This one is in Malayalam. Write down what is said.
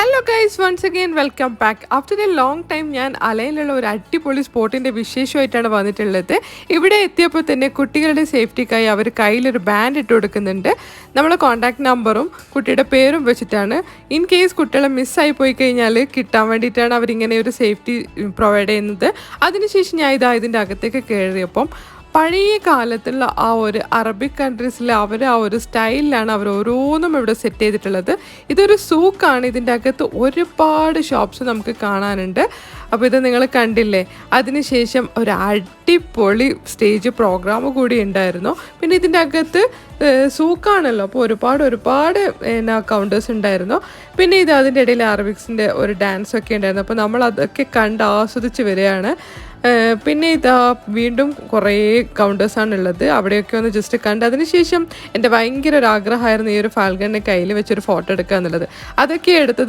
Hello guys, once again welcome back. After a long time ഞാൻ അലയിലുള്ള ഒരു അടിപൊളി സ്പോട്ടിൻ്റെ വിശേഷമായിട്ടാണ് വന്നിട്ടുള്ളത്. ഇവിടെ എത്തിയപ്പോൾ തന്നെ കുട്ടികളുടെ സേഫ്റ്റിക്കായി അവർ കയ്യിലൊരു ബാൻഡ് ഇട്ട് കൊടുക്കുന്നുണ്ട്. നമ്മളെ കോൺടാക്ട് നമ്പറും കുട്ടിയുടെ പേരും വെച്ചിട്ടാണ്. ഇൻ കേസ് കുട്ടികളെ മിസ്സായി പോയി കഴിഞ്ഞാൽ കിട്ടാൻ വേണ്ടിയിട്ടാണ് അവരിങ്ങനെ ഒരു സേഫ്റ്റി പ്രൊവൈഡ് ചെയ്യുന്നത്. അതിനുശേഷം ഞാൻ ഇതിൻ്റെ അകത്തേക്ക് കയറിയപ്പം പഴയ കാലത്തുള്ള ആ ഒരു അറബിക് കൺട്രീസിലെ ആ ഒരു സ്റ്റൈലിലാണ് അവർ ഓരോന്നും ഇവിടെ സെറ്റ് ചെയ്തിട്ടുള്ളത്. ഇതൊരു സൂക്കാണ്. ഇതിൻ്റെ അകത്ത് ഒരുപാട് ഷോപ്സ് നമുക്ക് കാണാനുണ്ട്. അപ്പോൾ ഇത് നിങ്ങൾ കണ്ടില്ലേ. അതിനുശേഷം ഒരു അടിപൊളി സ്റ്റേജ് പ്രോഗ്രാം കൂടി ഉണ്ടായിരുന്നു. പിന്നെ ഇതിൻ്റെ അകത്ത് സൂക്കാണല്ലോ, അപ്പോൾ ഒരുപാട് കൗണ്ടേഴ്സ് ഉണ്ടായിരുന്നു. പിന്നെ അതിൻ്റെ ഇടയിൽ അറബിക്സിൻ്റെ ഒരു ഡാൻസൊക്കെ ഉണ്ടായിരുന്നു. അപ്പോൾ നമ്മൾ അതൊക്കെ കണ്ട് ആസ്വദിച്ച് വരികയാണ്. പിന്നെ വീണ്ടും കുറേ കൗണ്ടേഴ്സാണുള്ളത്. അവിടെയൊക്കെ ഒന്ന് ജസ്റ്റ് കണ്ട് അതിനുശേഷം എൻ്റെ ഭയങ്കര ഒരു ആഗ്രഹമായിരുന്നു ഈ ഒരു ഫാൽക്കണിൻ്റെ കയ്യിൽ വെച്ചൊരു ഫോട്ടോ എടുക്കുക എന്നുള്ളത്. അതൊക്കെ എടുത്തതിന്